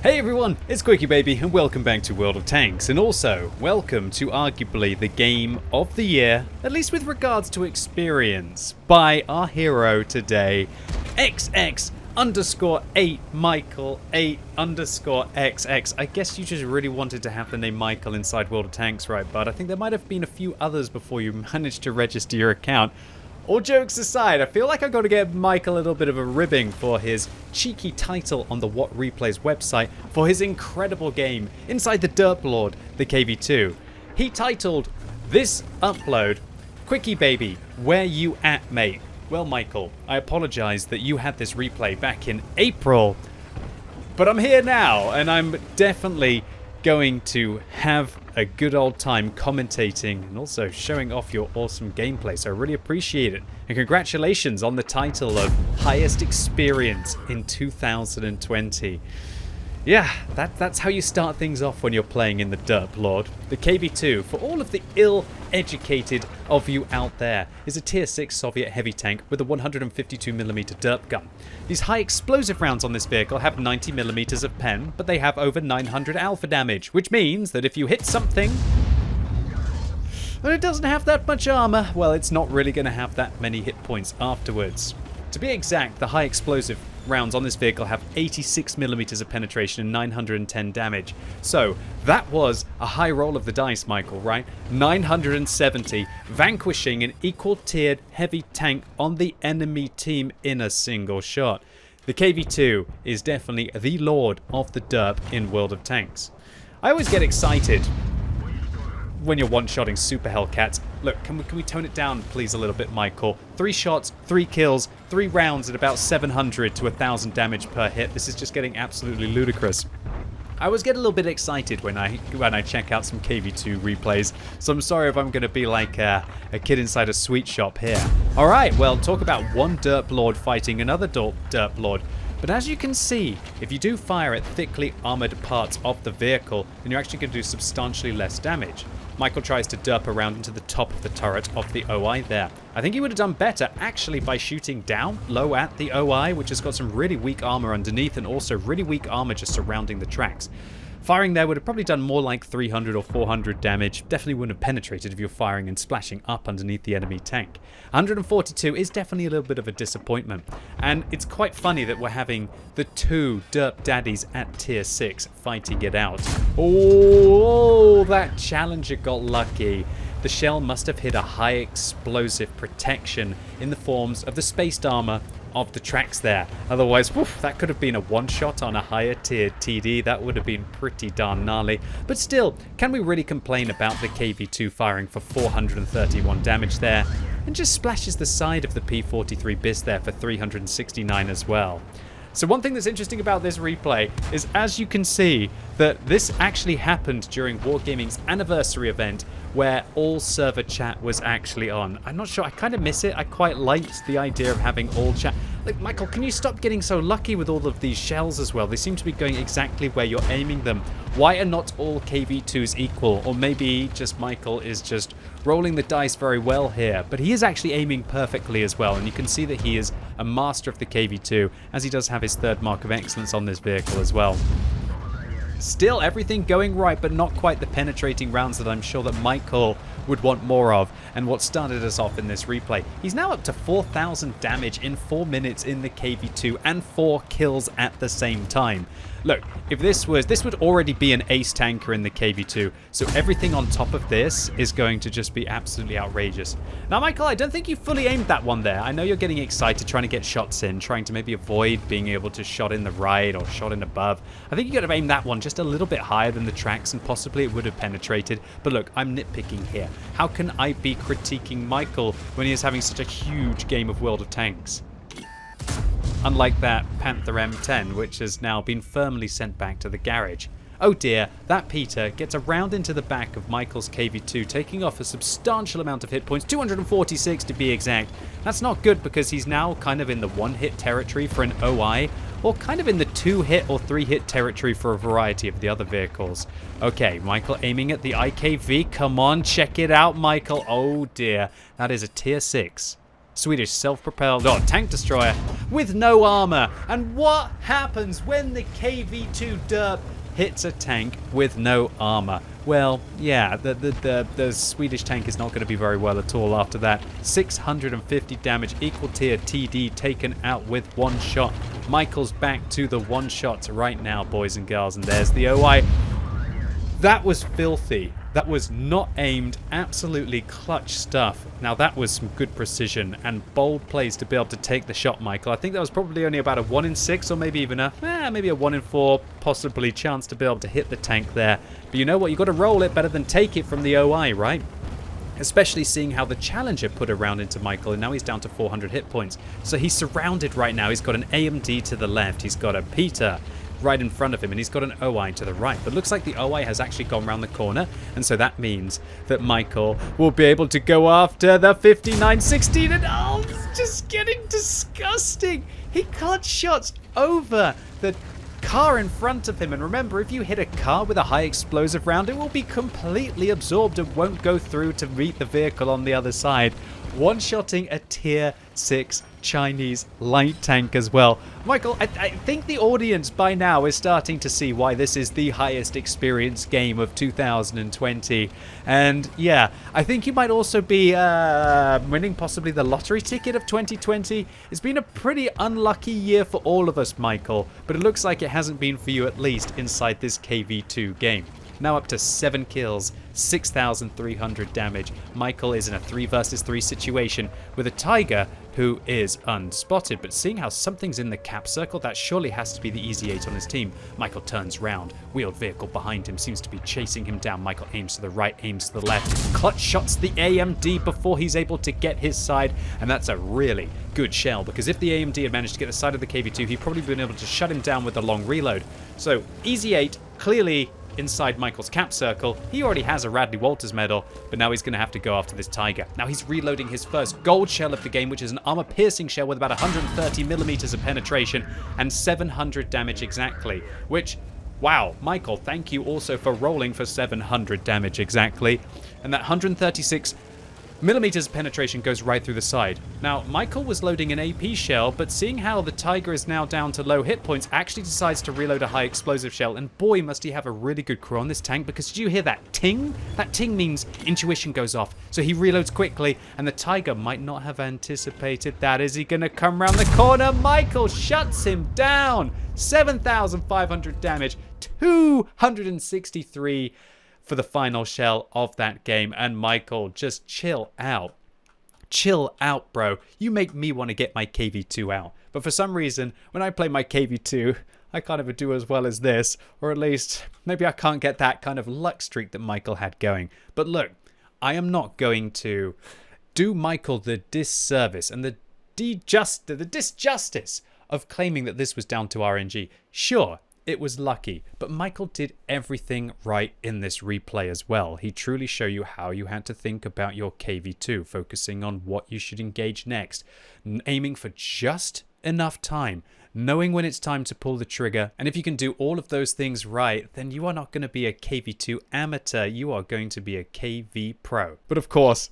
Hey everyone, it's QuickyBaby and welcome back to World of Tanks, and also welcome to arguably the game of the year, at least with regards to experience, by our hero today, XX_8 Michael 8_XX. I guess you just really wanted to have the name Michael inside World of Tanks, right bud? I think there might have been a few others before you managed to register your account. All jokes aside, I feel like I've got to give Mike a little bit of a ribbing for his cheeky title on the WOT Replays website for his incredible game inside the Derp Lord, the KV2. He titled this upload, QuickyBaby, where you at, mate? Well, Michael, I apologize that you had this replay back in April, but I'm here now, and I'm definitely going to have a good old time commentating and also showing off your awesome gameplay, so I really appreciate it. And congratulations on the title of highest experience in 2020. Yeah, that's how you start things off when you're playing in the Derp Lord. The KV2, for all of the ill-educated of you out there, is a tier 6 Soviet heavy tank with a 152mm derp gun. These high explosive rounds on this vehicle have 90mm of pen, but they have over 900 alpha damage, which means that if you hit something and it doesn't have that much armor, well, it's not really going to have that many hit points afterwards. To be exact, the high explosive rounds on this vehicle have 86mm of penetration and 910 damage. So that was a high roll of the dice, Michael, right? 970, vanquishing an equal tiered heavy tank on the enemy team in a single shot. The KV2 is definitely the lord of the derp in World of Tanks. I always get excited when you're one-shotting super Hellcats. Look, can we tone it down please a little bit, Michael? 3 shots, 3 kills, 3 rounds at about 700 to 1000 damage per hit. This is just getting absolutely ludicrous. I always get a little bit excited when I check out some KV2 replays, so I'm sorry if I'm going to be like a kid inside a sweet shop here. Alright, well, talk about one Derp Lord fighting another Derp Lord. But as you can see, if you do fire at thickly armored parts of the vehicle, then you're actually going to do substantially less damage. Michael tries to derp around into the top of the turret of the OI there. I think he would have done better actually by shooting down low at the OI, which has got some really weak armor underneath and also really weak armor just surrounding the tracks. Firing there would have probably done more like 300 or 400 damage. Definitely wouldn't have penetrated if you're firing and splashing up underneath the enemy tank. 142 is definitely a little bit of a disappointment. And it's quite funny that we're having the 2 derp daddies at tier 6 fighting it out. Oh, that challenger got lucky. The shell must have hit a high explosive protection in the forms of the spaced armor of the tracks there. Otherwise, woof, that could have been a one-shot on a higher tier TD. That would have been pretty darn gnarly. But still, can we really complain about the KV2 firing for 431 damage there? And just splashes the side of the P43 BIS there for 369 as well. So one thing that's interesting about this replay is, as you can see, that this actually happened during Wargaming's anniversary event where all server chat was actually on. I'm not sure, I kind of miss it. I quite liked the idea of having all chat. Like, Michael, can you stop getting so lucky with all of these shells as well? They seem to be going exactly where you're aiming them. Why are not all KV2s equal? Or maybe just Michael is just rolling the dice very well here, but he is actually aiming perfectly as well, and you can see that he is a master of the KV2, as he does have his 3rd mark of excellence on this vehicle as well. Still, everything going right, but not quite the penetrating rounds that I'm sure that Michael would want more of, and what started us off in this replay. He's now up to 4,000 damage in 4 minutes in the KV2 and 4 kills at the same time. Look, if this would already be an ace tanker in the KV2, so everything on top of this is going to just be absolutely outrageous. Now, Michael, I don't think you fully aimed that one there. I know you're getting excited trying to get shots in, trying to maybe avoid being able to shot in the right or shot in above. I think you could have aimed that one just a little bit higher than the tracks and possibly it would have penetrated. But look, I'm nitpicking here. How can I be critiquing Michael when he is having such a huge game of World of Tanks? Unlike that Panther M10, which has now been firmly sent back to the garage. Oh dear, that Peter gets around into the back of Michael's KV2, taking off a substantial amount of hit points, 246 to be exact. That's not good because he's now kind of in the 1-hit territory for an OI, or kind of in the 2-hit or 3-hit territory for a variety of the other vehicles. Okay, Michael aiming at the IKV. Come on, check it out, Michael. Oh dear, that is a tier 6 Swedish self-propelled tank destroyer with no armor. And what happens when the KV-2 derp hits a tank with no armor? Well, yeah, the Swedish tank is not going to be very well at all after that. 650 damage, equal tier TD taken out with one shot. Michael's back to the one shots right now, boys and girls, and there's the OI. That was filthy. That was not aimed. Absolutely clutch stuff. Now that was some good precision and bold plays to be able to take the shot, Michael. I think that was probably only about a 1 in 6 or maybe even maybe a 1 in 4 possibly chance to be able to hit the tank there. But you know what? You got to roll it better than take it from the OI, right? Especially seeing how the Challenger put a round into Michael, and now he's down to 400 hit points. So he's surrounded right now. He's got an AMD to the left. He's got a Peter right in front of him, and he's got an OI to the right. But looks like the OI has actually gone around the corner, and so that means that Michael will be able to go after the 59-16, and oh, it's just getting disgusting. He clutch shots over the car in front of him, and remember, if you hit a car with a high explosive round, it will be completely absorbed and won't go through to meet the vehicle on the other side. One-shotting a tier 6 Chinese light tank as well. Michael, I think the audience by now is starting to see why this is the highest experience game of 2020. And yeah, I think you might also be winning possibly the lottery ticket of 2020. It's been a pretty unlucky year for all of us, Michael, but it looks like it hasn't been for you, at least inside this KV2 game. Now up to 7 kills, 6,300 damage. Michael is in a 3 versus 3 situation with a Tiger who is unspotted. But seeing how something's in the cap circle, that surely has to be the Easy 8 on his team. Michael turns round. Wheeled vehicle behind him seems to be chasing him down. Michael aims to the right, aims to the left. Clutch shots the AMD before he's able to get his side. And that's a really good shell, because if the AMD had managed to get the side of the KV2, he'd probably been able to shut him down with a long reload. So Easy 8 clearly inside Michael's cap circle. He already has a Radley Walters medal, but now he's going to have to go after this Tiger. Now he's reloading his first gold shell of the game, which is an armor-piercing shell with about 130 millimeters of penetration and 700 damage exactly, which, wow, Michael, thank you also for rolling for 700 damage exactly. And that 136 millimeters of penetration goes right through the side. Now, Michael was loading an AP shell, but seeing how the Tiger is now down to low hit points, actually decides to reload a high explosive shell. And boy, must he have a really good crew on this tank, because did you hear that ting? That ting means intuition goes off. So he reloads quickly, and the Tiger might not have anticipated that. Is he going to come around the corner? Michael shuts him down. 7,500 damage, 263 for the final shell of that game. And Michael, just chill out. Chill out, bro. You make me want to get my KV2 out. But for some reason, when I play my KV2, I can't ever do as well as this. Or at least, maybe I can't get that kind of luck streak that Michael had going. But look, I am not going to do Michael the disservice and the disjustice of claiming that this was down to RNG. Sure, it was lucky, but Michael did everything right in this replay as well. He truly showed you how you had to think about your KV2, focusing on what you should engage next, aiming for just enough time, knowing when it's time to pull the trigger. And if you can do all of those things right, then you are not going to be a KV2 amateur, you are going to be a KV pro. But of course,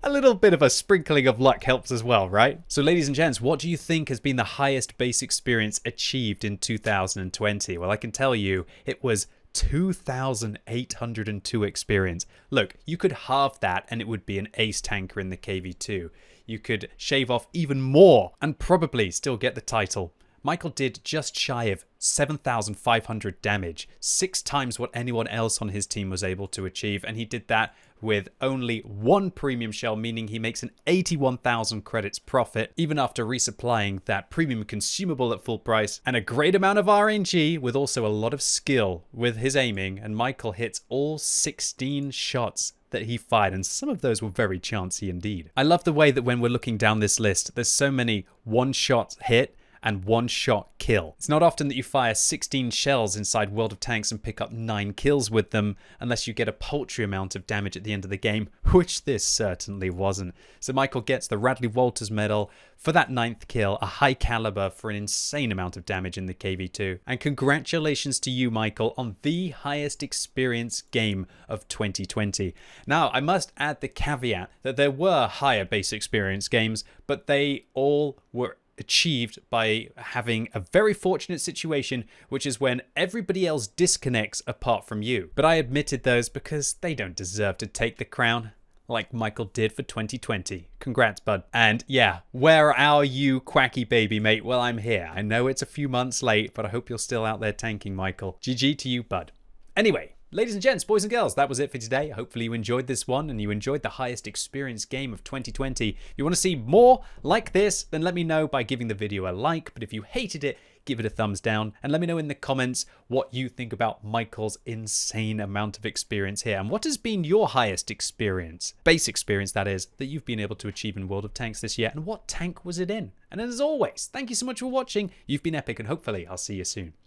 a little bit of a sprinkling of luck helps as well, right? So ladies and gents, what do you think has been the highest base experience achieved in 2020? Well, I can tell you it was 2,802 experience. Look, you could halve that and it would be an ace tanker in the KV2. You could shave off even more and probably still get the title. Michael did just shy of 7,500 damage, 6 times what anyone else on his team was able to achieve, and he did that with only 1 premium shell, meaning he makes an 81,000 credits profit, even after resupplying that premium consumable at full price, and a great amount of RNG with also a lot of skill with his aiming, and Michael hits all 16 shots that he fired, and some of those were very chancy indeed. I love the way that when we're looking down this list, there's so many one-shot hit and one-shot kill. It's not often that you fire 16 shells inside World of Tanks and pick up 9 kills with them, unless you get a paltry amount of damage at the end of the game, which this certainly wasn't. So Michael gets the Radley Walters medal for that 9th kill, a high caliber for an insane amount of damage in the KV2. And congratulations to you, Michael, on the highest experience game of 2020. Now, I must add the caveat that there were higher base experience games, but they all were achieved by having a very fortunate situation, which is when everybody else disconnects apart from you. But I admitted those because they don't deserve to take the crown like Michael did for 2020. Congrats, bud. And yeah, where are you, QuickyBaby, mate? Well, I'm here. I know it's a few months late, but I hope you're still out there tanking, Michael. GG to you, bud. Anyway, ladies and gents, boys and girls, that was it for today. Hopefully you enjoyed this one and you enjoyed the highest experience game of 2020. If you want to see more like this, then let me know by giving the video a like. But if you hated it, give it a thumbs down and let me know in the comments what you think about Michael's insane amount of experience here. And what has been your highest experience, base experience that is, that you've been able to achieve in World of Tanks this year, and what tank was it in? And as always, thank you so much for watching. You've been epic and hopefully I'll see you soon.